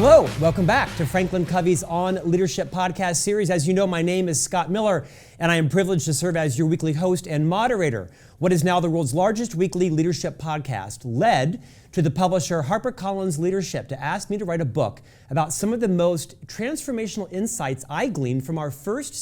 Hello, welcome back to Franklin Covey's On Leadership podcast series. As you know, my name is Scott Miller, and I am privileged to serve as your weekly host and moderator. What is now the world's largest weekly leadership podcast led to the publisher HarperCollins Leadership to ask me to write a book about some of the most transformational insights I gleaned from our first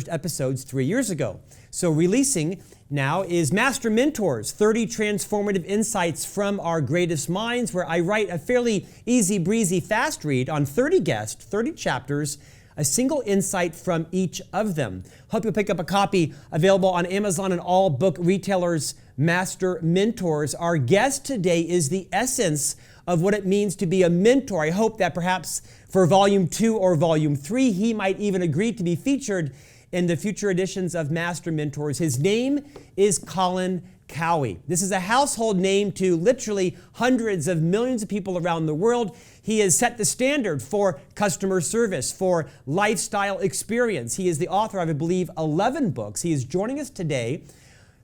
episodes 3 years ago. So releasing now is Master Mentors, 30 Transformative Insights from Our Greatest Minds, where I write a fairly easy breezy fast read on 30 guests, 30 chapters, a single insight from each of them. Hope you'll pick up a copy, available on Amazon and all book retailers. Master Mentors. Our guest today is the essence of what it means to be a mentor. I hope that perhaps for Volume 2 or Volume 3, he might even agree to be featured in the future editions of Master Mentors. His name is Colin Cowie. This is a household name to literally hundreds of millions of people around the world. He has set the standard for customer service, for lifestyle experience. He is the author of, I believe, 11 books. He is joining us today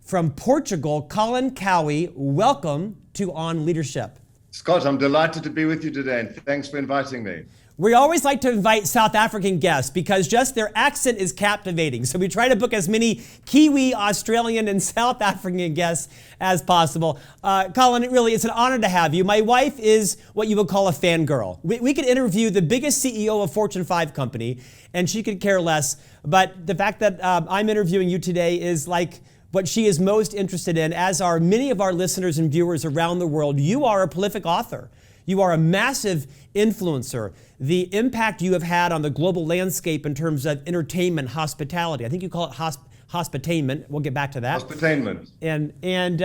from Portugal. Colin Cowie, welcome to On Leadership. Scott, I'm delighted to be with you today, and thanks for inviting me. We always like to invite South African guests because just their accent is captivating. So we try to book as many Kiwi, Australian, and South African guests as possible. Colin, really, it's an honor to have you. My wife is what you would call a fangirl. We could interview the biggest CEO of a Fortune 5 company, and she could care less. But the fact that I'm interviewing you today is like what she is most interested in, as are many of our listeners and viewers around the world. You are a prolific author. You are a massive influencer. The impact you have had on the global landscape in terms of entertainment, hospitality. I think you call it hospitainment. We'll get back to that. Hospitainment. And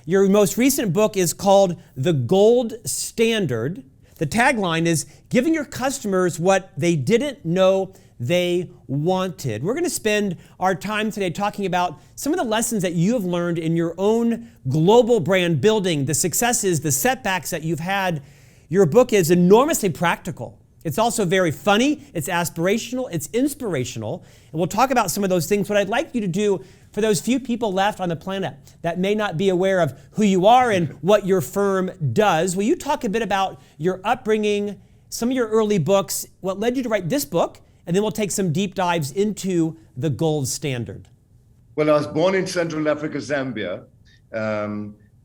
your most recent book is called The Gold Standard. The tagline is giving your customers what they didn't know they wanted. We're going to spend our time today talking about some of the lessons that you have learned in your own global brand building, the successes, the setbacks that you've had. Your book is enormously practical. It's also very funny, it's aspirational, it's inspirational, and we'll talk about some of those things. What I'd like you to do for those few people left on the planet that may not be aware of who you are and what your firm does, will you talk a bit about your upbringing, some of your early books, what led you to write this book, and then we'll take some deep dives into the gold standard. Well, I was born in Central Africa, Zambia,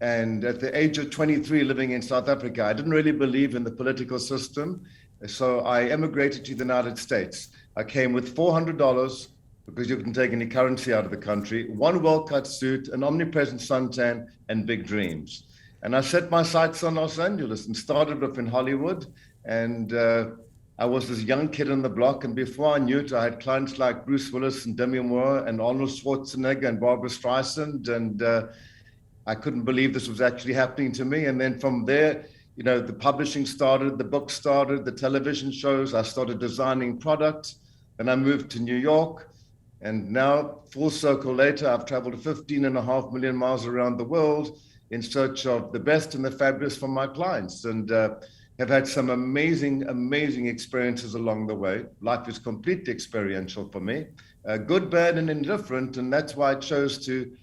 and at the age of 23 living in South Africa, I didn't really believe in the political system. So I emigrated to the United States. I came with $400 because you couldn't take any currency out of the country, one well-cut suit, an omnipresent suntan, and big dreams. And I set my sights on Los Angeles and started up in Hollywood. And I was this young kid on the block. And before I knew it, I had clients like Bruce Willis and Demi Moore and Arnold Schwarzenegger and Barbara Streisand. And I couldn't believe this was actually happening to me. And then from there, you know, the publishing started, the book started, the television shows. I started designing products. Then I moved to New York. And now, full circle later, I've traveled 15.5 million miles around the world in search of the best and the fabulous for my clients. And have had some amazing experiences along the way. Life is completely experiential for me, good, bad, and indifferent. And that's why I chose to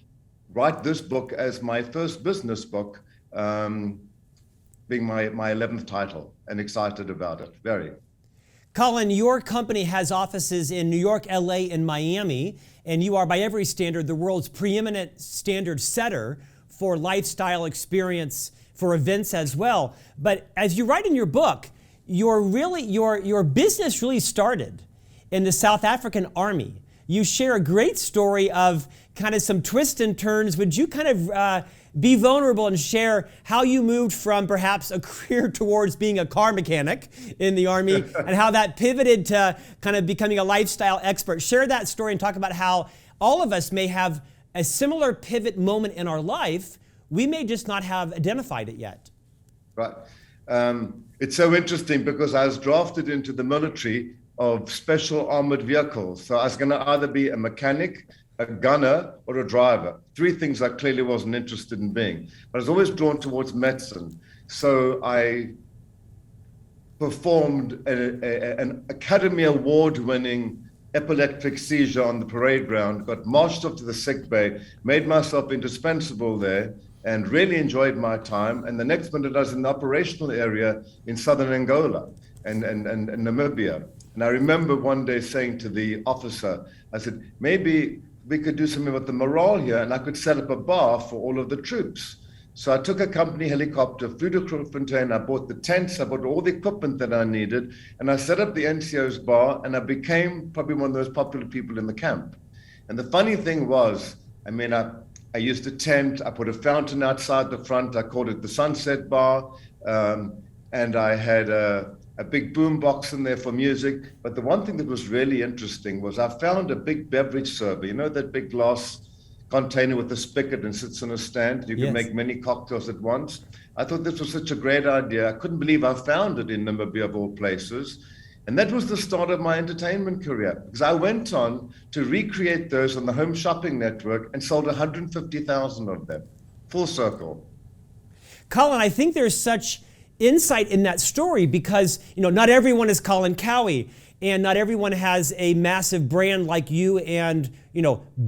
write this book as my first business book, being my 11th title, and excited about it, very. Colin, your company has offices in New York, LA, and Miami, and you are by every standard the world's preeminent standard setter for lifestyle experience, for events as well. But as you write in your book, your business really started in the South African Army. You share a great story of kind of some twists and turns. Would you kind of be vulnerable and share how you moved from perhaps a career towards being a car mechanic in the Army and how that pivoted to kind of becoming a lifestyle expert? Share that story and talk about how all of us may have a similar pivot moment in our life. We may just not have identified it yet. Right. It's so interesting because I was drafted into the military of special armored vehicles. So I was going to either be a mechanic, a gunner, or a driver. Three things I clearly wasn't interested in being. But I was always drawn towards medicine. So I performed an Academy Award-winning epileptic seizure on the parade ground, got marched off to the sick bay, made myself indispensable there, and really enjoyed my time. And the next minute I was in the operational area in southern Angola and Namibia. And I remember one day saying to the officer, I said, maybe we could do something with the morale here, and I could set up a bar for all of the troops. So I took a company helicopter, flew to Grootfontein, I bought the tents, I bought all the equipment that I needed, and I set up the NCO's bar, and I became probably one of those popular people in the camp. And the funny thing was, I used a tent, I put a fountain outside the front, I called it the Sunset Bar, and I had a big boom box in there for music. But the one thing that was really interesting was I found a big beverage server, you know, that big glass container with a spigot and sits on a stand. You can make many cocktails at once. I thought this was such a great idea. I couldn't believe I found it in Namibia of all places. And that was the start of my entertainment career, because I went on to recreate those on the Home Shopping Network and sold 150,000 of them. Full circle. Colin, I think there's such insight in that story because, not everyone is Colin Cowie, and not everyone has a massive brand like you and,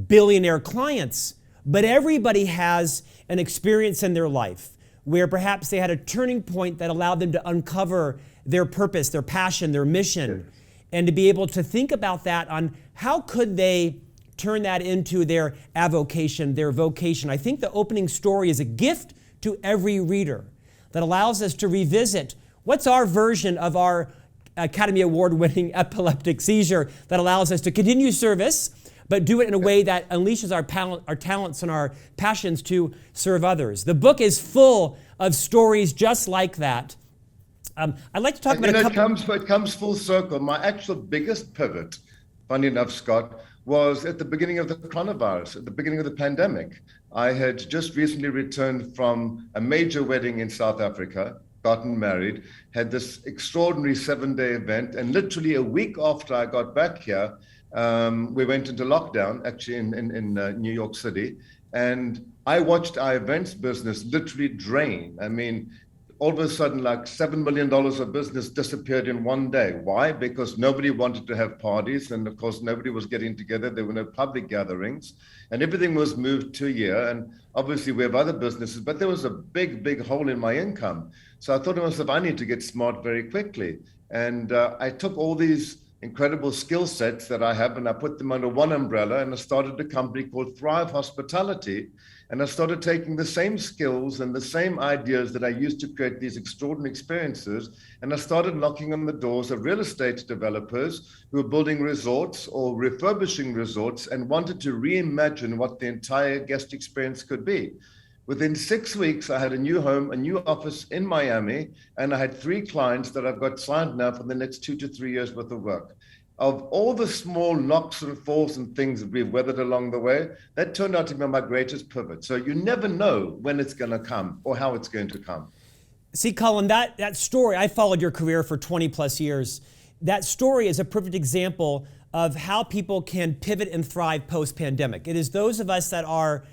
billionaire clients. But everybody has an experience in their life where perhaps they had a turning point that allowed them to uncover their purpose, their passion, their mission, and to be able to think about that on how could they turn that into their avocation, their vocation. I think the opening story is a gift to every reader that allows us to revisit what's our version of our Academy Award-winning epileptic seizure that allows us to continue service, but do it in a way that unleashes our talents and our passions to serve others. The book is full of stories just like that. I'd like to talk about a couple... It comes full circle. My actual biggest pivot, funny enough, Scott, was at the beginning of the coronavirus, at the beginning of the pandemic. I had just recently returned from a major wedding in South Africa, gotten married, had this extraordinary 7-day event, and literally a week after I got back here, we went into lockdown, actually in New York City, and I watched our events business literally drain. All of a sudden, like $7 million of business disappeared in one day. Why? Because nobody wanted to have parties, and of course, nobody was getting together. There were no public gatherings, and everything was moved to a year. And obviously, we have other businesses, but there was a big, big hole in my income. So I thought to myself, I need to get smart very quickly. And I took all these incredible skill sets that I have, and I put them under one umbrella, and I started a company called Thrive Hospitality. And I started taking the same skills and the same ideas that I used to create these extraordinary experiences, and I started knocking on the doors of real estate developers who were building resorts or refurbishing resorts and wanted to reimagine what the entire guest experience could be. Within 6 weeks, I had a new home, a new office in Miami, and I had 3 clients that I've got signed now for the next 2 to 3 years worth of work. Of all the small knocks and falls and things that we've weathered along the way, that turned out to be my greatest pivot. So you never know when it's going to come or how it's going to come. See, Colin, that story, I followed your career for 20 plus years. That story is a perfect example of how people can pivot and thrive post-pandemic. It is those of us that are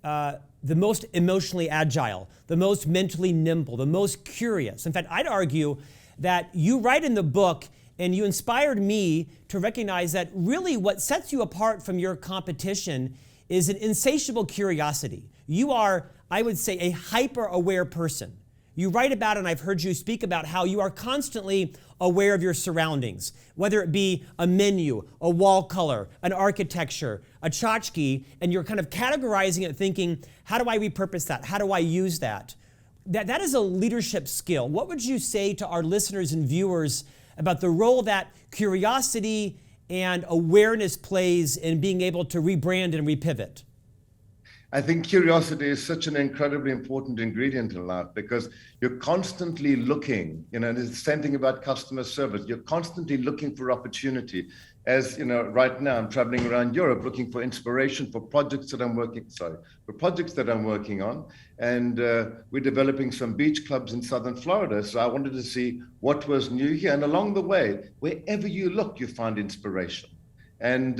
the most emotionally agile, the most mentally nimble, the most curious. In fact, I'd argue that you write in the book, and you inspired me to recognize that really what sets you apart from your competition is an insatiable curiosity. You are, I would say, a hyper-aware person. You write about, and I've heard you speak about how you are constantly aware of your surroundings, whether it be a menu, a wall color, an architecture, a tchotchke, and you're kind of categorizing it, thinking, how do I repurpose that? How do I use that? That is a leadership skill. What would you say to our listeners and viewers about the role that curiosity and awareness plays in being able to rebrand and repivot? I think curiosity is such an incredibly important ingredient in life because you're constantly looking, and it's the same thing about customer service. You're constantly looking for opportunity. As right now I'm traveling around Europe looking for inspiration for projects that I'm working on. And we're developing some beach clubs in Southern Florida. So I wanted to see what was new here. And along the way, wherever you look, you find inspiration. And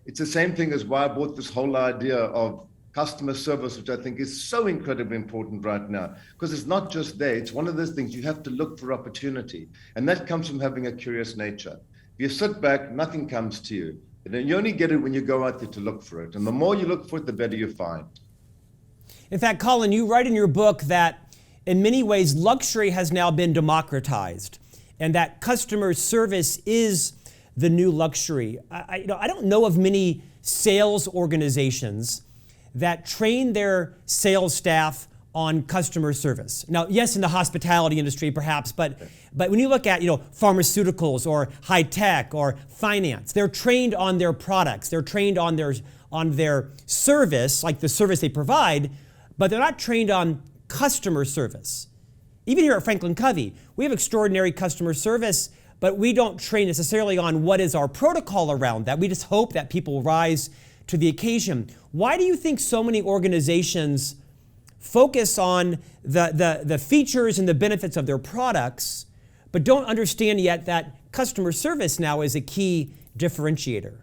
it's the same thing as why I bought this whole idea of customer service, which I think is so incredibly important right now, because it's not just there. It's one of those things you have to look for opportunity. And that comes from having a curious nature. If you sit back, nothing comes to you. And then you only get it when you go out there to look for it. And the more you look for it, the better you find. In fact, Colin, you write in your book that in many ways luxury has now been democratized and that customer service is the new luxury. I don't know of many sales organizations that train their sales staff on customer service. Now, yes, in the hospitality industry perhaps, but when you look at pharmaceuticals or high tech or finance, they're trained on their products. They're trained on their service, like the service they provide, but they're not trained on customer service. Even here at FranklinCovey, we have extraordinary customer service, but we don't train necessarily on what is our protocol around that. We just hope that people rise to the occasion. Why do you think so many organizations focus on the features and the benefits of their products, but don't understand yet that customer service now is a key differentiator?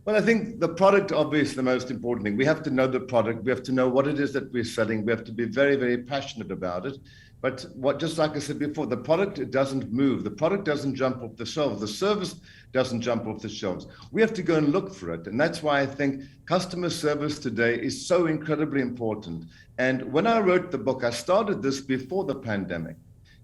Well, I think the product obviously is the most important thing. We have to know the product. We have to know what it is that we're selling. We have to be very, very passionate about it. But just like I said before, the product, it doesn't move. The product doesn't jump off the shelves. The service doesn't jump off the shelves. We have to go and look for it. And that's why I think customer service today is so incredibly important. And when I wrote the book, I started this before the pandemic.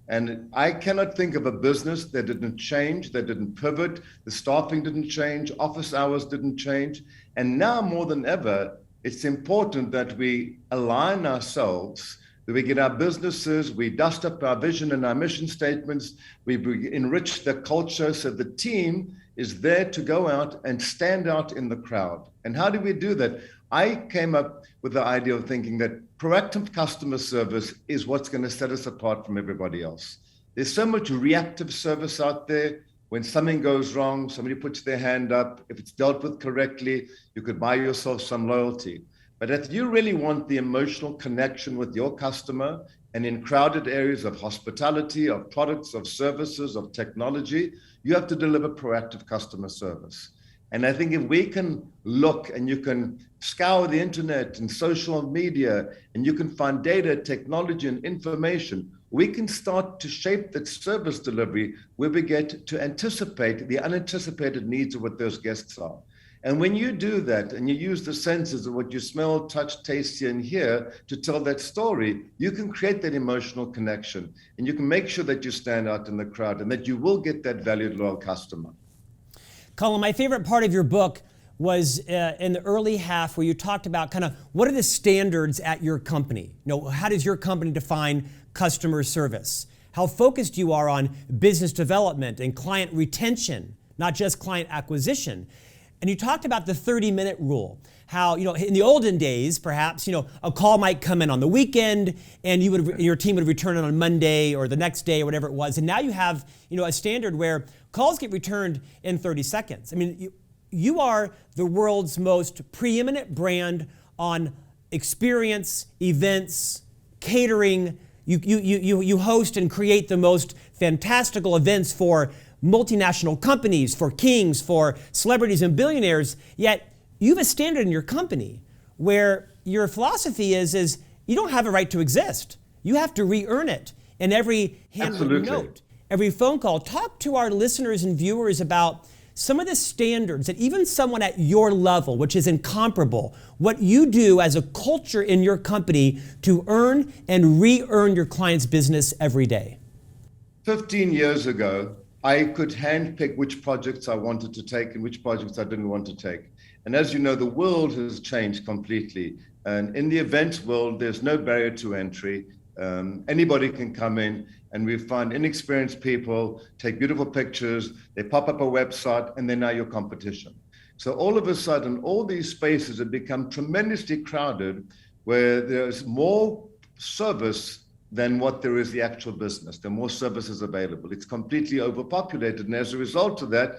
And I cannot think of a business that didn't change, that didn't pivot, the staffing didn't change, office hours didn't change. And now more than ever, it's important that we align ourselves, that we get our businesses, we dust up our vision and our mission statements, we enrich the culture so the team is there to go out and stand out in the crowd. And how do we do that? I came up with the idea of thinking that proactive customer service is what's going to set us apart from everybody else. There's so much reactive service out there. When something goes wrong, somebody puts their hand up. If it's dealt with correctly, you could buy yourself some loyalty. But if you really want the emotional connection with your customer, and in crowded areas of hospitality, of products, of services, of technology, you have to deliver proactive customer service. And I think if we can look and you can scour the internet and social media and you can find data, technology, and information, we can start to shape that service delivery where we get to anticipate the unanticipated needs of what those guests are. And when you do that and you use the senses of what you smell, touch, taste, see, and hear to tell that story, you can create that emotional connection and you can make sure that you stand out in the crowd and that you will get that valued, loyal customer. Colin, my favorite part of your book was in the early half where you talked about kind of what are the standards at your company? How does your company define customer service? How focused you are on business development and client retention, not just client acquisition. And you talked about the 30-minute rule. How, in the olden days, perhaps, a call might come in on the weekend and your team would return it on Monday or the next day or whatever it was. And now you have, a standard where calls get returned in 30 seconds. I mean, you are the world's most preeminent brand on experience, events, catering. You host and create the most fantastical events for multinational companies, for kings, for celebrities and billionaires, yet you have a standard in your company where your philosophy is you don't have a right to exist. You have to re-earn it in every handwritten note, every phone call. Talk to our listeners and viewers about some of the standards that even someone at your level, which is incomparable, what you do as a culture in your company to earn and re-earn your client's business every day. 15 years ago, I could handpick which projects I wanted to take and which projects I didn't want to take. And as you know, the world has changed completely. And in the events world, there's no barrier to entry. Anybody can come in, and we find inexperienced people, take beautiful pictures, they pop up a website, and they're now your competition. So all of a sudden, all these spaces have become tremendously crowded, where there's more service than what there is the actual business. There are more services available. It's completely overpopulated. And as a result of that,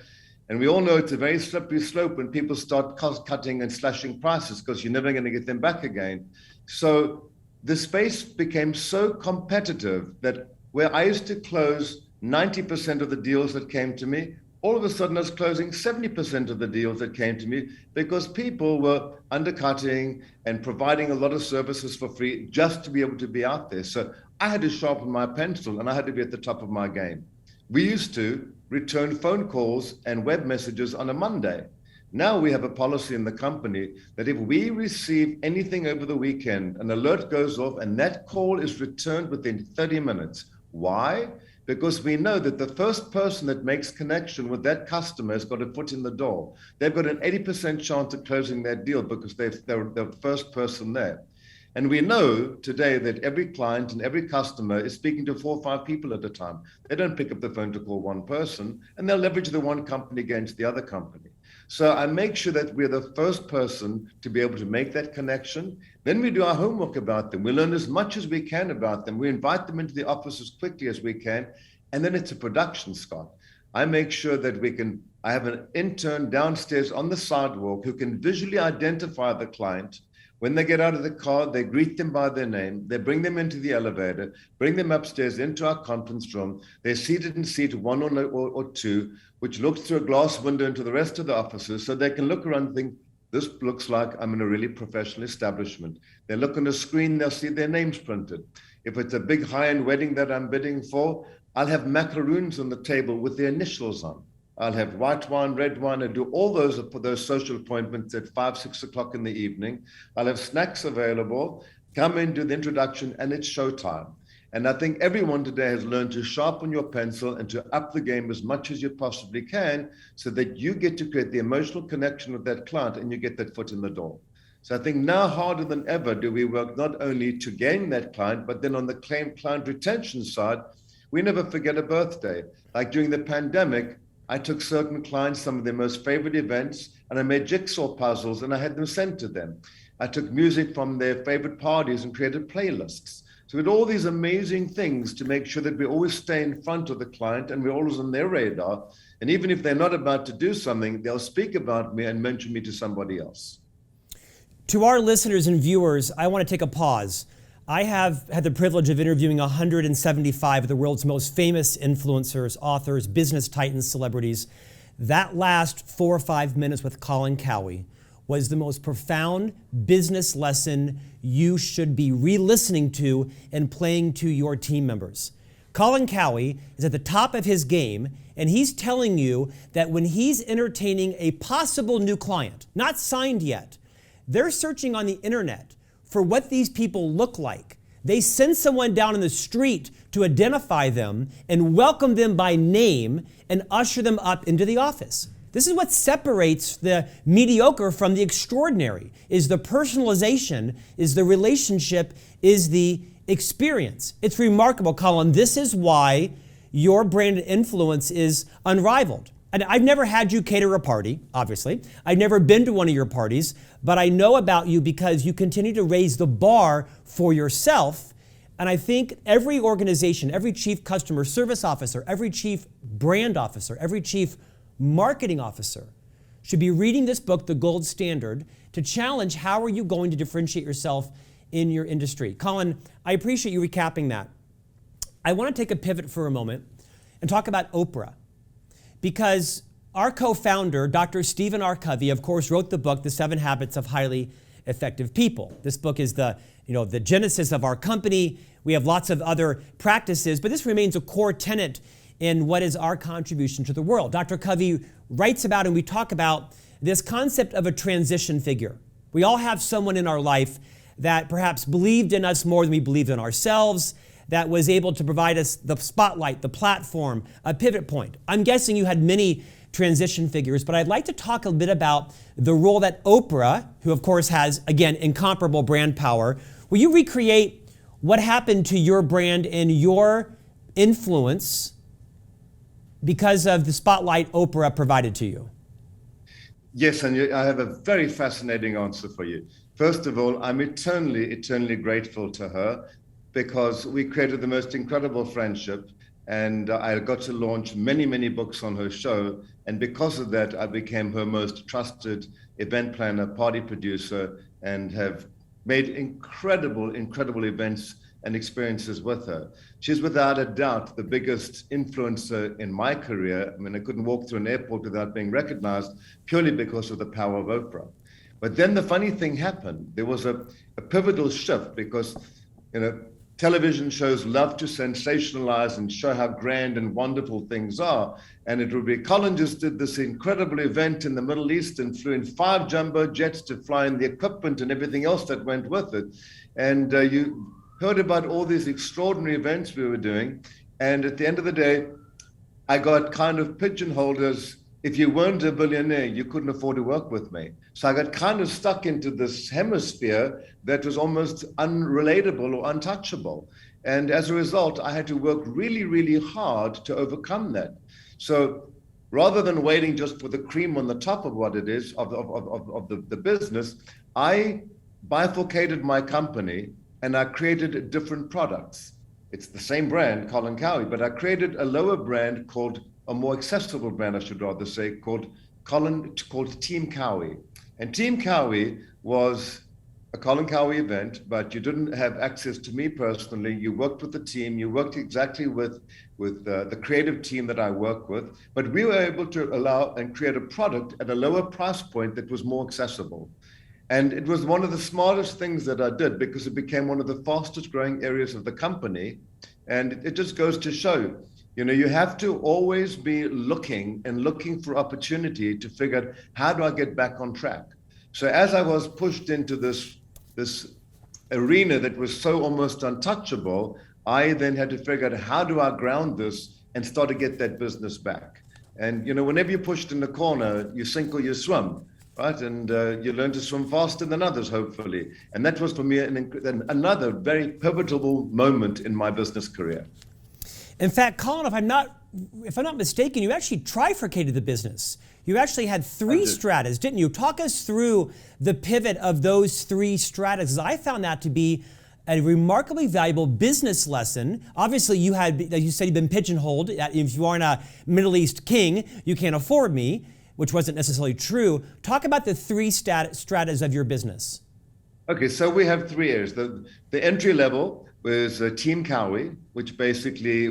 and we all know it's a very slippery slope when people start cost cutting and slashing prices because you're never going to get them back again. So the space became so competitive that where I used to close 90% of the deals that came to me, all of a sudden I was closing 70% of the deals that came to me because people were undercutting and providing a lot of services for free just to be able to be out there. So I had to sharpen my pencil and I had to be at the top of my game. We used to return phone calls and web messages on a Monday. Now we have a policy in the company that if we receive anything over the weekend, an alert goes off and that call is returned within 30 minutes. Why? Because we know that the first person that makes connection with that customer has got a foot in the door. They've got an 80% chance of closing that deal because they're the first person there. And we know today that every client and every customer is speaking to 4 or 5 people at a time. They don't pick up the phone to call one person, and they'll leverage the one company against the other company. So I make sure that we're the first person to be able to make that connection. Then we do our homework about them. We learn as much as we can about them. We invite them into the office as quickly as we can. And then it's a production, Scott. I make sure that I have an intern downstairs on the sidewalk who can visually identify the client. When they get out of the car, they greet them by their name. They bring them into the elevator, bring them upstairs into our conference room. They're seated in seat 1 or 2, which looks through a glass window into the rest of the offices, so they can look around and think, this looks like I'm in a really professional establishment. They look on the screen, they'll see their names printed. If it's a big high-end wedding that I'm bidding for, I'll have macaroons on the table with their initials on. I'll have white wine, red wine, and do all those for those social appointments at 5, 6 o'clock in the evening. I'll have snacks available, come in, do the introduction, and it's showtime. And I think everyone today has learned to sharpen your pencil and to up the game as much as you possibly can so that you get to create the emotional connection with that client and you get that foot in the door. So I think now harder than ever do we work not only to gain that client, but then on the client retention side, we never forget a birthday. Like during the pandemic, I took certain clients, some of their most favorite events, and I made jigsaw puzzles and I had them sent to them. I took music from their favorite parties and created playlists. So we did all these amazing things to make sure that we always stay in front of the client and we're always on their radar. And even if they're not about to do something, they'll speak about me and mention me to somebody else. To our listeners and viewers, I want to take a pause. I have had the privilege of interviewing 175 of the world's most famous influencers, authors, business titans, celebrities. That last 4 or 5 minutes with Colin Cowie was the most profound business lesson you should be re-listening to and playing to your team members. Colin Cowie is at the top of his game, and he's telling you that when he's entertaining a possible new client, not signed yet, they're searching on the internet for what these people look like. They send someone down in the street to identify them and welcome them by name and usher them up into the office. This is what separates the mediocre from the extraordinary, is the personalization, is the relationship, is the experience. It's remarkable, Colin. This is why your brand influence is unrivaled. And I've never had you cater a party, obviously. I've never been to one of your parties, but I know about you because you continue to raise the bar for yourself. And I think every organization, every chief customer service officer, every chief brand officer, every chief marketing officer should be reading this book, The Gold Standard, to challenge how are you going to differentiate yourself in your industry. Colin, I appreciate you recapping that. I want to take a pivot for a moment and talk about Oprah. Because our co-founder, Dr. Stephen R. Covey, of course, wrote the book, The 7 Habits of Highly Effective People. This book is the genesis of our company. We have lots of other practices, but this remains a core tenet in what is our contribution to the world. Dr. Covey writes about, and we talk about, this concept of a transition figure. We all have someone in our life that perhaps believed in us more than we believed in ourselves, that was able to provide us the spotlight, the platform, a pivot point. I'm guessing you had many transition figures, but I'd like to talk a bit about the role that Oprah, who of course has, again, incomparable brand power, will you recreate what happened to your brand and your influence because of the spotlight Oprah provided to you? Yes, and I have a very fascinating answer for you. First of all, I'm eternally grateful to her, because we created the most incredible friendship, and I got to launch many books on her show, and because of that I became her most trusted event planner, party producer, and have made incredible events and experiences with her. She's without a doubt the biggest influencer in my career. I mean, I couldn't walk through an airport without being recognized purely because of the power of Oprah. But then the funny thing happened. There was a pivotal shift because, television shows love to sensationalize and show how grand and wonderful things are. And it would be, Colin just did this incredible event in the Middle East and flew in 5 jumbo jets to fly in the equipment and everything else that went with it. And you heard about all these extraordinary events we were doing. And at the end of the day, I got kind of pigeonholed as, if you weren't a billionaire, you couldn't afford to work with me. So I got kind of stuck into this hemisphere that was almost unrelatable or untouchable. And as a result, I had to work really, really hard to overcome that. So rather than waiting just for the cream on the top of what it is, of the business, I bifurcated my company and I created different products. It's the same brand, Colin Cowie, but I created a lower brand called, a more accessible brand, I should rather say, called Team Cowie. And Team Cowie was a Colin Cowie event, but you didn't have access to me personally. You worked with the team. You worked exactly with the creative team that I work with. But we were able to allow and create a product at a lower price point that was more accessible. And it was one of the smartest things that I did because it became one of the fastest growing areas of the company. And it just goes to show, you have to always be looking for opportunity to figure out, how do I get back on track? So as I was pushed into this arena that was so almost untouchable, I then had to figure out, how do I ground this and start to get that business back? And whenever you're pushed in the corner, you sink or you swim, right? And you learn to swim faster than others, hopefully. And that was for me another very pivotal moment in my business career. In fact, Colin, if I'm not mistaken, you actually trifurcated the business. You actually had 3 stratas, didn't you? Talk us through the pivot of those 3 stratas, because I found that to be a remarkably valuable business lesson. Obviously, you said you've been pigeonholed. If you aren't a Middle East king, you can't afford me, which wasn't necessarily true. Talk about the 3 stratas of your business. Okay, so we have 3 areas. The entry level was Team Cowie, which basically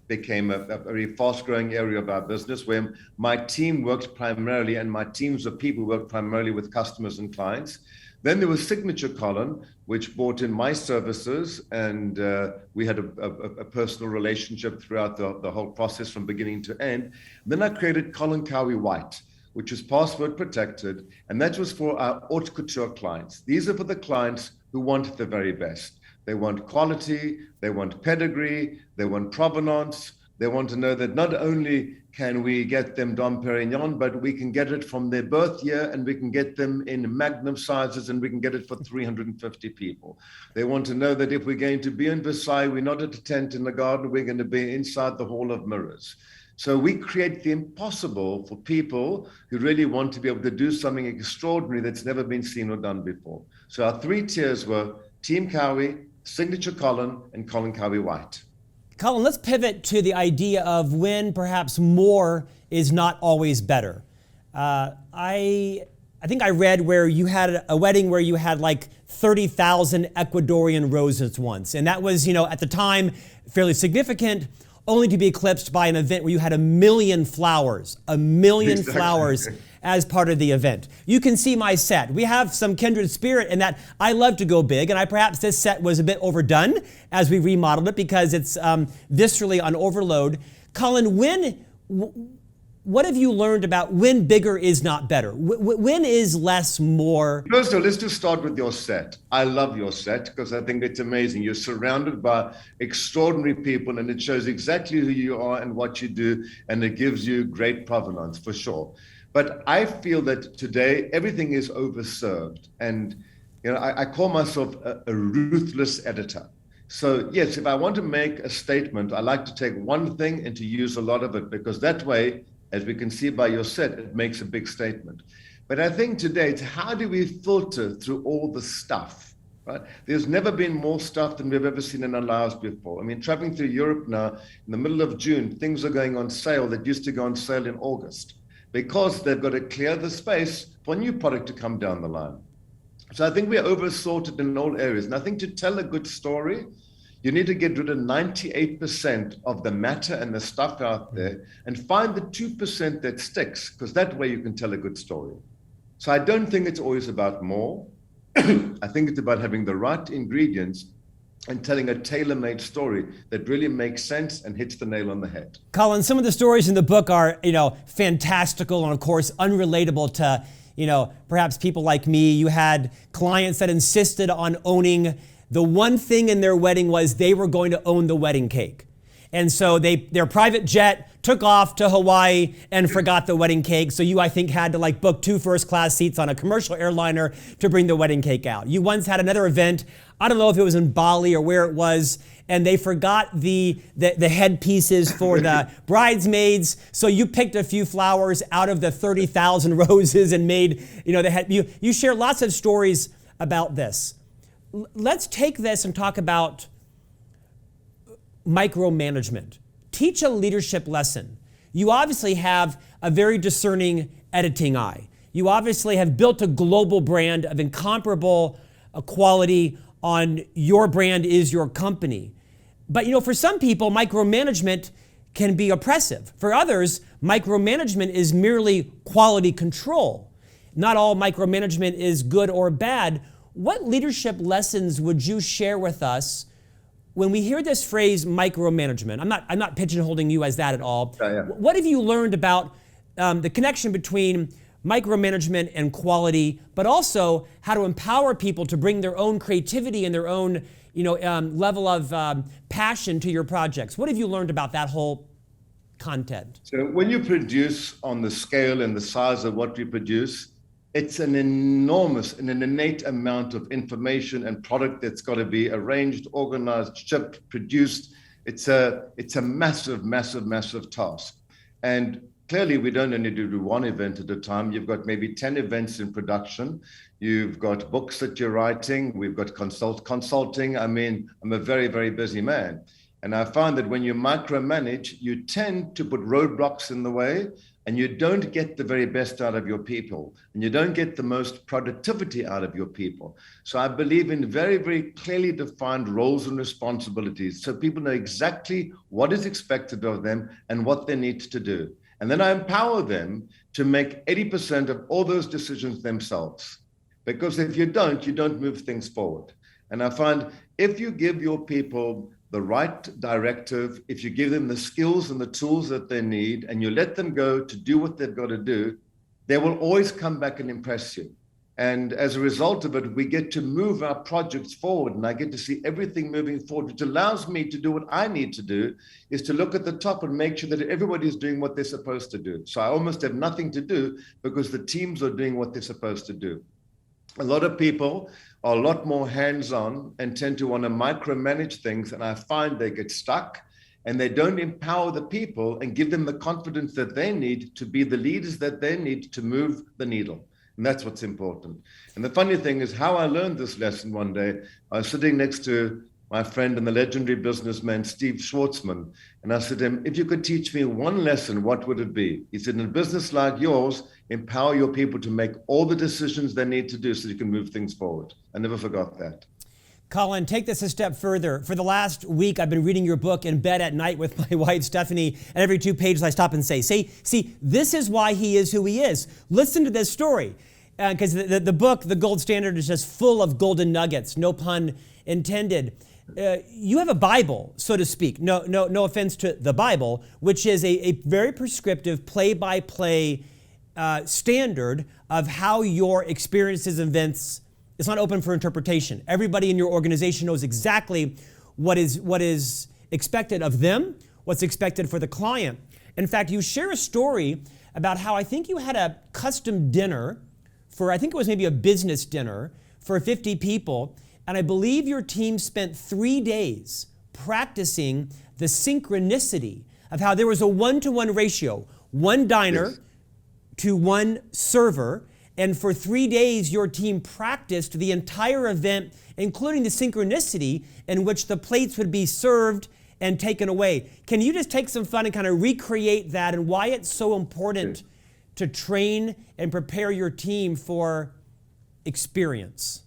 became a very fast-growing area of our business, where my team worked primarily, and my teams of people worked primarily with customers and clients. Then there was Signature Colin, which brought in my services, and we had a personal relationship throughout the whole process from beginning to end. Then I created Colin Cowie White, which is password protected, and that was for our haute couture clients. These are for the clients who want the very best. They want quality, they want pedigree, they want provenance. They want to know that not only can we get them Dom Perignon, but we can get it from their birth year, and we can get them in magnum sizes, and we can get it for 350 people. They want to know that if we're going to be in Versailles, we're not at a tent in the garden, we're going to be inside the Hall of Mirrors. So we create the impossible for people who really want to be able to do something extraordinary that's never been seen or done before. So our 3 tiers were Team Cowie, Signature Colin, and Colin Cowie White. Colin, let's pivot to the idea of when perhaps more is not always better. I think I read where you had a wedding where you had like 30,000 Ecuadorian roses once. And that was, at the time, fairly significant, only to be eclipsed by an event where you had 1 million flowers, 1 million Exactly. flowers as part of the event. You can see my set. We have some kindred spirit in that I love to go big, and perhaps this set was a bit overdone as we remodeled it because it's viscerally on overload. Colin, what have you learned about when bigger is not better? When is less more? First of all, let's just start with your set. I love your set because I think it's amazing. You're surrounded by extraordinary people, and it shows exactly who you are and what you do, and it gives you great provenance for sure. But I feel that today everything is overserved, and I call myself a ruthless editor. So yes, if I want to make a statement, I like to take one thing and to use a lot of it, because that way, as we can see by your set, it makes a big statement. But I think today it's how do we filter through all the stuff, right? There's never been more stuff than we've ever seen in our lives before. I mean, traveling through Europe now, in the middle of June, things are going on sale that used to go on sale in August, because they've got to clear the space for new product to come down the line. So I think we're over-sorted in all areas. And I think to tell a good story, you need to get rid of 98% of the matter and the stuff out there and find the 2% that sticks, because that way you can tell a good story. So I don't think it's always about more. I think it's about having the right ingredients and telling a tailor-made story that really makes sense and hits the nail on the head. Colin, some of the stories in the book are, fantastical and of course unrelatable to, perhaps people like me. You had clients that insisted on owning the one thing in their wedding was they were going to own the wedding cake. And so their private jet took off to Hawaii and forgot the wedding cake. So you, I think, had to book 2 first-class seats on a commercial airliner to bring the wedding cake out. You once had another event, I don't know if it was in Bali or where it was, and they forgot the headpieces for the bridesmaids. So you picked a few flowers out of the 30,000 roses and made, you share lots of stories about this. Let's take this and talk about micromanagement. Teach a leadership lesson. You obviously have a very discerning editing eye. You obviously have built a global brand of incomparable quality on your brand is your company. But for some people, micromanagement can be oppressive. For others, micromanagement is merely quality control. Not all micromanagement is good or bad. What leadership lessons would you share with us when we hear this phrase micromanagement? I'm not pigeonholing you as that at all. Yeah. What have you learned about the connection between micromanagement and quality, but also how to empower people to bring their own creativity and their own level of passion to your projects? What have you learned about that whole content? So when you produce on the scale and the size of what we produce, it's an enormous and an innate amount of information and product that's got to be arranged, organized, shipped, produced. It's a massive, massive, massive task. And clearly we don't only do one event at a time. You've got maybe 10 events in production. You've got books that you're writing. We've got consulting. I'm a very, very busy man. And I find that when you micromanage, you tend to put roadblocks in the way, and you don't get the very best out of your people, and you don't get the most productivity out of your people. So I believe in very, very clearly defined roles and responsibilities, so people know exactly what is expected of them and what they need to do. And then I empower them to make 80% of all those decisions themselves. Because if you don't move things forward. And I find if you give your people the right directive, if you give them the skills and the tools that they need, and you let them go to do what they've got to do, they will always come back and impress you. And as a result of it, we get to move our projects forward, and I get to see everything moving forward, which allows me to do what I need to do, is to look at the top and make sure that everybody's doing what they're supposed to do. So I almost have nothing to do because the teams are doing what they're supposed to do. A lot of people are a lot more hands-on and tend to want to micromanage things, and I find they get stuck and they don't empower the people and give them the confidence that they need to be the leaders that they need to move the needle. And that's what's important. And the funny thing is how I learned this lesson one day. I was sitting next to my friend and the legendary businessman, Steve Schwartzman. And I said to him, if you could teach me one lesson, what would it be? He said, in a business like yours, empower your people to make all the decisions they need to do so you can move things forward. I never forgot that. Colin, take this a step further. For the last week, I've been reading your book in bed at night with my wife, Stephanie, and every 2 pages I stop and say, see, this is why he is who he is. Listen to this story. Because the book, The Gold Standard, is just full of golden nuggets, no pun intended. You have a Bible, so to speak, no offense to the Bible, which is a very prescriptive play-by-play standard of how your experiences and events. It's not open for interpretation. Everybody in your organization knows exactly what is expected of them, what's expected for the client. In fact, you share a story about how I think you had a custom dinner for, I think it was maybe a business dinner for 50 people, and I believe your team spent 3 days practicing the synchronicity of how there was a 1-to-1 ratio, one diner to one server. And for 3 days, your team practiced the entire event, including the synchronicity in which the plates would be served and taken away. Can you just take some fun and kind of recreate that and why it's so important to train and prepare your team for experience?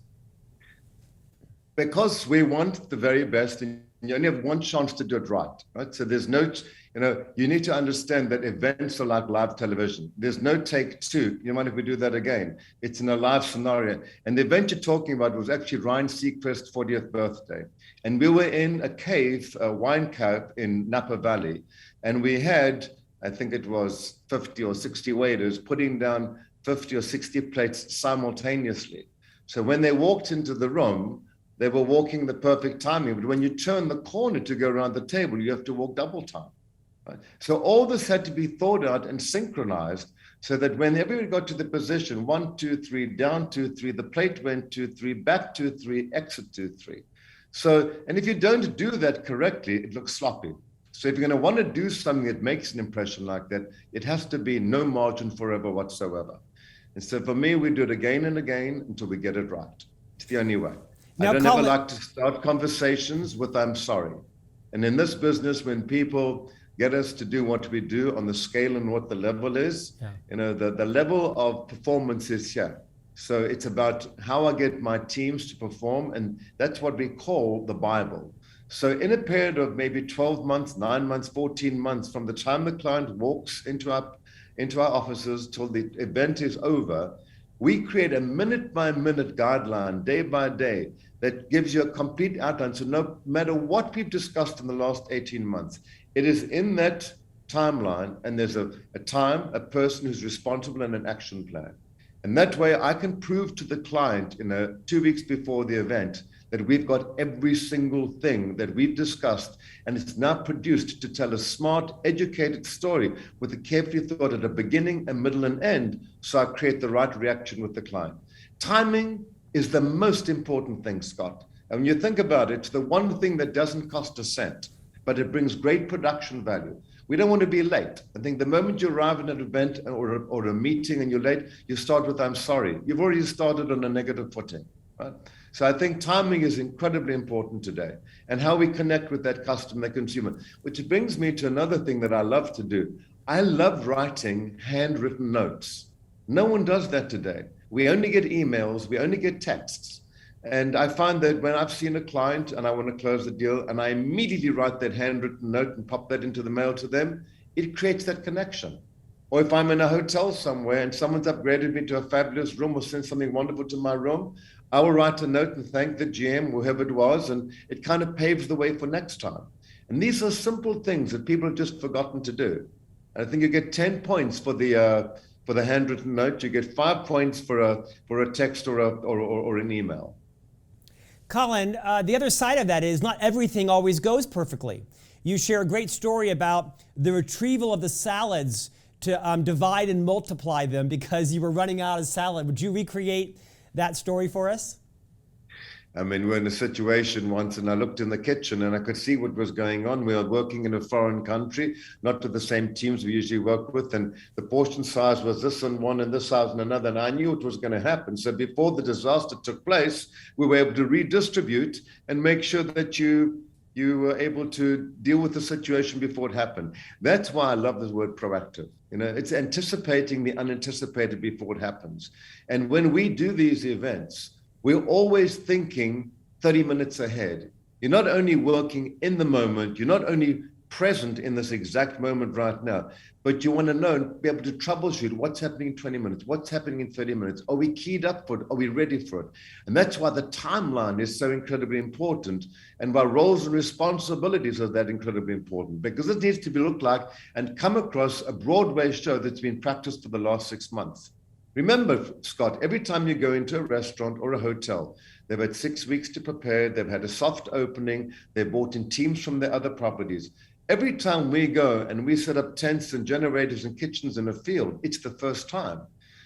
Because we want the very best, and you only have one chance to do it right? So there's no, You need to understand that events are like live television. There's no take two. You mind if we do that again? It's in a live scenario. And the event you're talking about was actually Ryan Seacrest's 40th birthday. And we were in a cave, a wine cave in Napa Valley. And we had, I think it was 50 or 60 waiters putting down 50 or 60 plates simultaneously. So when they walked into the room, they were walking the perfect timing. But when you turn the corner to go around the table, you have to walk double time. Right? So all this had to be thought out and synchronized so that when everybody got to the position, 1, 2, 3, down 2, 3, the plate went 2, 3, back 2, 3, exit 2, 3. So, and if you don't do that correctly, it looks sloppy. So if you're going to want to do something that makes an impression like that, it has to be no margin for error whatsoever. And so for me, we do it again and again until we get it right. It's the only way. Now, I don't ever like to start conversations with "I'm sorry." And in this business, when people get us to do what we do on the scale and what the level is, the level of performance is here. So it's about how I get my teams to perform, and that's what we call the Bible. So in a period of maybe 12 months, 9 months, 14 months, from the time the client walks into our offices till the event is over, we create a minute-by-minute guideline, day by day, that gives you a complete outline. So no matter what we've discussed in the last 18 months, it is in that timeline, and there's a person who's responsible, and an action plan. And that way I can prove to the client 2 weeks before the event that we've got every single thing that we've discussed, and it's now produced to tell a smart, educated story with a carefully thought at a beginning, a middle, and end, so I create the right reaction with the client. Timing is the most important thing, Scott. And when you think about it, it's the one thing that doesn't cost a cent, but it brings great production value. We don't want to be late. I think the moment you arrive at an event or a meeting and you're late, you start with "I'm sorry." You've already started on a negative footing, right? So I think timing is incredibly important today, and how we connect with that customer, that consumer, which brings me to another thing that I love to do. I love writing handwritten notes. No one does that today. We only get emails, we only get texts. And I find that when I've seen a client and I want to close the deal, and I immediately write that handwritten note and pop that into the mail to them, it creates that connection. Or if I'm in a hotel somewhere and someone's upgraded me to a fabulous room or sent something wonderful to my room, I will write a note and thank the GM, whoever it was, and it kind of paves the way for next time. And these are simple things that people have just forgotten to do. And I think you get 10 points for the handwritten note. You get 5 points for a text or an email. Colin, the other side of that is not everything always goes perfectly. You share a great story about the retrieval of the salads to divide and multiply them because you were running out of salad. Would you recreate that story for us? I mean, we're in a situation once, and I looked in the kitchen and I could see what was going on. We were working in a foreign country, not with the same teams we usually work with, and the portion size was this on one and this size on another, and I knew it was going to happen. So before the disaster took place, we were able to redistribute and make sure that you were able to deal with the situation before it happened. That's why I love this word proactive. It's anticipating the unanticipated before it happens. And when we do these events, we're always thinking 30 minutes ahead. You're not only working in the moment, you're not only present in this exact moment right now, but you want to know and be able to troubleshoot what's happening in 20 minutes, what's happening in 30 minutes. Are we keyed up for it? Are we ready for it? And that's why the timeline is so incredibly important, and why roles and responsibilities are that incredibly important, because it needs to be looked like and come across a Broadway show that's been practiced for the last 6 months. Remember, Scott, every time you go into a restaurant or a hotel, they've had 6 weeks to prepare, they've had a soft opening, they've brought in teams from their other properties. Every time we go and we set up tents and generators and kitchens in a field, it's the first time.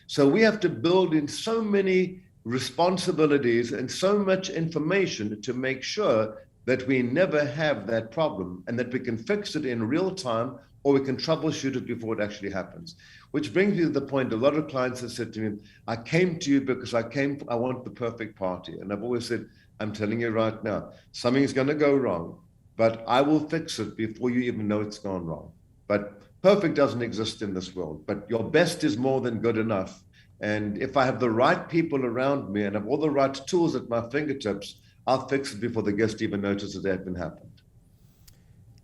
So we have to build in so many responsibilities and so much information to make sure that we never have that problem, and that we can fix it in real time, or we can troubleshoot it before it actually happens. Which brings me to the point, a lot of clients have said to me, I came to you because I want the perfect party. And I've always said, I'm telling you right now, something's going to go wrong, but I will fix it before you even know it's gone wrong. But perfect doesn't exist in this world, but your best is more than good enough. And if I have the right people around me and have all the right tools at my fingertips, I'll fix it before the guest even notices it hasn't happened.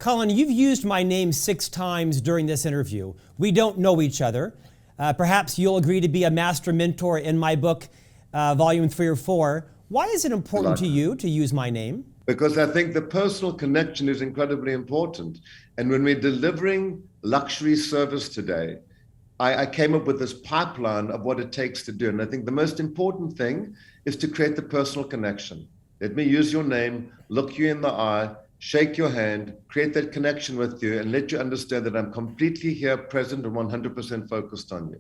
Colin, you've used my name 6 times during this interview. We don't know each other. Perhaps you'll agree to be a master mentor in my book, volume 3 or 4. Why is it important to you to use my name? Because I think the personal connection is incredibly important. And when we're delivering luxury service today, I came up with this pipeline of what it takes to do. And I think the most important thing is to create the personal connection. Let me use your name, look you in the eye, shake your hand, create that connection with you, and let you understand that I'm completely here, present, and 100% focused on you.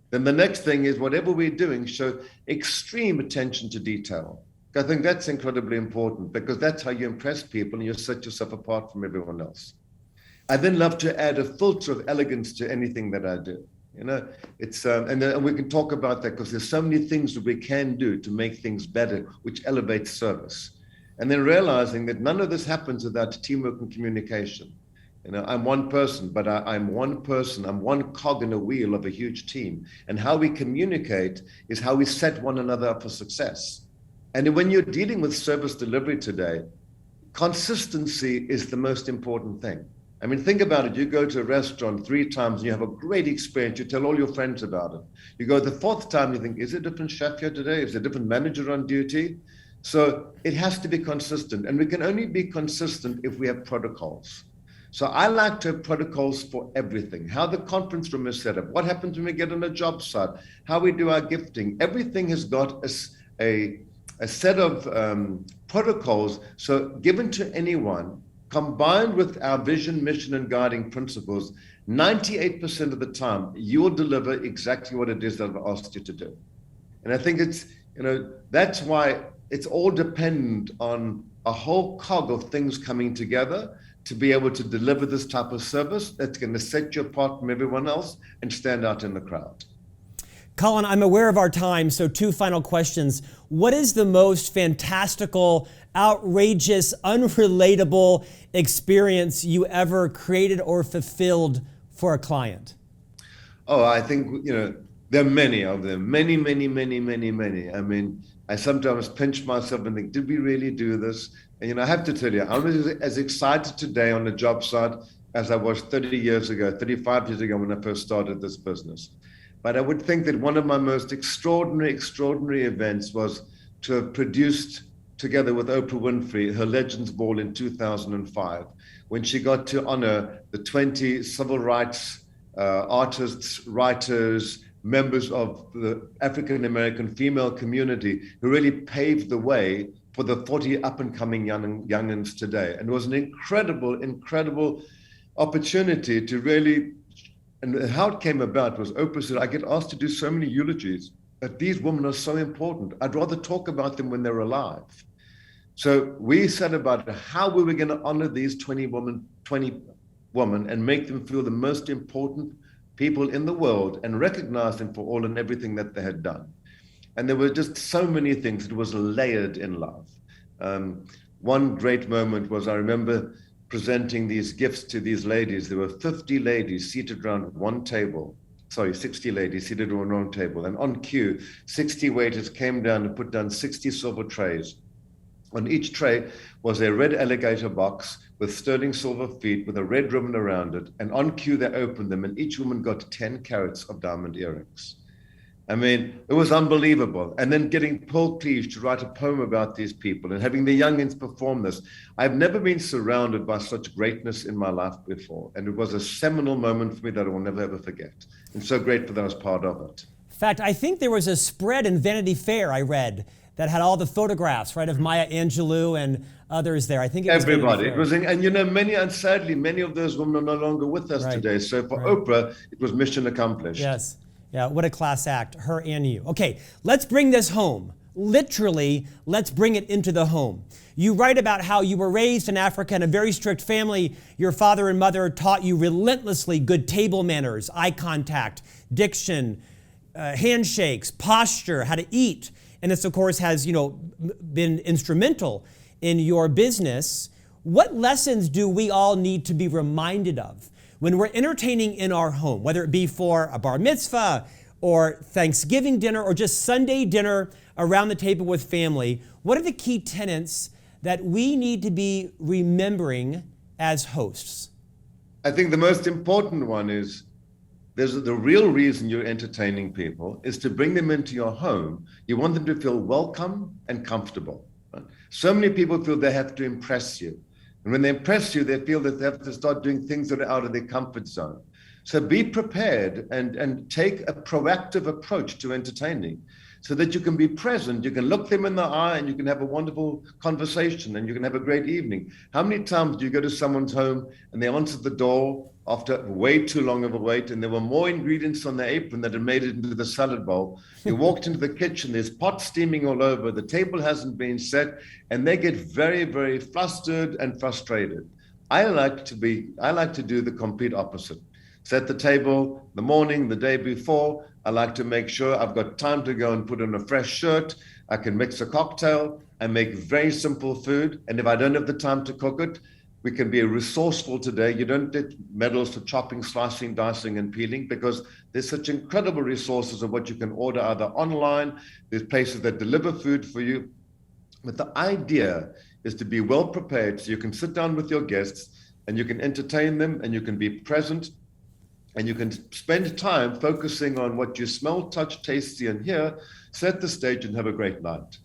Then the next thing is whatever we're doing, show extreme attention to detail. I think that's incredibly important because that's how you impress people and you set yourself apart from everyone else. I then love to add a filter of elegance to anything that I do. You know, it's and we can talk about that because there's so many things that we can do to make things better, which elevates service. And then realizing that none of this happens without teamwork and communication. You know, I'm one person, but I'm one person. I'm one cog in a wheel of a huge team. And how we communicate is how we set one another up for success. And when you're dealing with service delivery today, consistency is the most important thing. I mean, think about it. You go to a restaurant 3 times and you have a great experience. You tell all your friends about it. You go the 4th time, you think, is there a different chef here today? Is there a different manager on duty? So it has to be consistent. And we can only be consistent if we have protocols. So I like to have protocols for everything. How the conference room is set up. What happens when we get on a job site. How we do our gifting. Everything has got a set of protocols. So given to anyone, combined with our vision, mission, and guiding principles, 98% of the time, you will deliver exactly what it is that I've asked you to do. And I think it's, you know, that's why it's all dependent on a whole cog of things coming together to be able to deliver this type of service that's going to set you apart from everyone else and stand out in the crowd. Colin, I'm aware of our time, so 2 final questions. What is the most fantastical, outrageous, unrelatable experience you ever created or fulfilled for a client? Oh, I think, you know, there are many of them. Many. I mean, I sometimes pinch myself and think, did we really do this? And, you know, I have to tell you, I'm as excited today on the job site as I was 30 years ago, 35 years ago when I first started this business. But I would think that one of my most extraordinary events was to have produced, together with Oprah Winfrey, her Legends Ball in 2005, when she got to honor the 20 civil rights artists, writers, members of the African-American female community who really paved the way for the 40 up-and-coming youngins today. And it was an incredible opportunity to really. And how it came about was Oprah said, I get asked to do so many eulogies, but these women are so important. I'd rather talk about them when they're alive. So we said about how we were going to honor these 20 women and make them feel the most important people in the world and recognize them for all and everything that they had done. And there were just so many things. It was layered in love. One great moment was, I remember presenting these gifts to these ladies. There were 50 ladies seated around one table. 60 ladies seated around one table. And on cue, 60 waiters came down and put down 60 silver trays. On each tray was a red alligator box with sterling silver feet with a red ribbon around it. And on cue, they opened them and each woman got 10 carats of diamond earrings. I mean, it was unbelievable. And then getting Paul Cleves to write a poem about these people and having the youngins perform this. I've never been surrounded by such greatness in my life before. And it was a seminal moment for me that I will never, ever forget. I'm so grateful that I was part of it. In fact, I think there was a spread in Vanity Fair I read that had all the photographs, right, of Maya Angelou and others there. I think it was everybody. It was, and you know, sadly, many of those women are no longer with us today. So for Oprah, it was mission accomplished. Yes. Yeah, what a class act, her and you. Okay, let's bring this home. Literally, let's bring it into the home. You write about how you were raised in Africa in a very strict family. Your father and mother taught you relentlessly good table manners, eye contact, diction, handshakes, posture, how to eat. And this, of course, has, been instrumental in your business. What lessons do we all need to be reminded of when we're entertaining in our home, whether it be for a bar mitzvah or Thanksgiving dinner or just Sunday dinner around the table with family? What are the key tenets that we need to be remembering as hosts? I think the most important one is the real reason you're entertaining people is to bring them into your home. You want them to feel welcome and comfortable. Right? So many people feel they have to impress you. And when they impress you, they feel that they have to start doing things that are out of their comfort zone. So be prepared and take a proactive approach to entertaining so that you can be present, you can look them in the eye, and you can have a wonderful conversation, and you can have a great evening. How many times do you go to someone's home and they answered the door after way too long of a wait, and there were more ingredients on the apron that had made it into the salad bowl? You walked into the kitchen, there's pots steaming all over, the table hasn't been set, and they get very, very flustered and frustrated. I like to do the complete opposite. Set the table the morning, the day before. I like to make sure I've got time to go and put on a fresh shirt. I can mix a cocktail and make very simple food. And if I don't have the time to cook it, we can be resourceful today. You don't get medals for chopping, slicing, dicing, and peeling, because there's such incredible resources of what you can order either online. There's places that deliver food for you. But the idea is to be well prepared so you can sit down with your guests and you can entertain them and you can be present. And you can spend time focusing on what you smell, touch, taste, see, and hear, set the stage, and have a great night.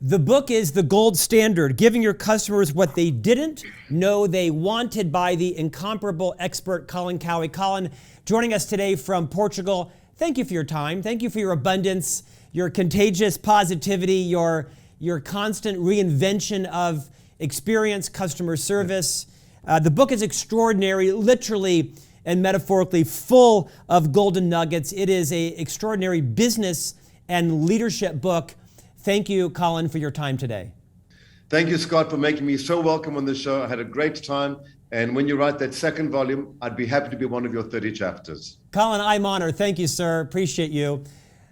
The book is The Gold Standard, Giving Your Customers What They Didn't Know They Wanted, by the incomparable expert Colin Cowie. Colin, joining us today from Portugal. Thank you for your time. Thank you for your abundance, your contagious positivity, your constant reinvention of experience, customer service. The book is extraordinary, literally and metaphorically full of golden nuggets. It is an extraordinary business and leadership book. Thank you, Colin, for your time today. Thank you, Scott, for making me so welcome on the show. I had a great time. And when you write that second volume, I'd be happy to be one of your 30 chapters. Colin, I'm honored. Thank you, sir. Appreciate you.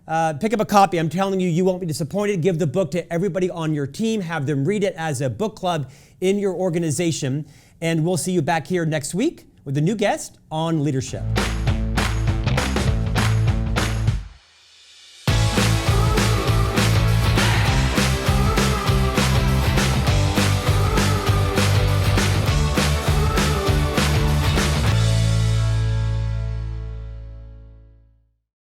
Pick up a copy. I'm telling you, you won't be disappointed. Give the book to everybody on your team. Have them read it as a book club in your organization. And we'll see you back here next week with a new guest on leadership.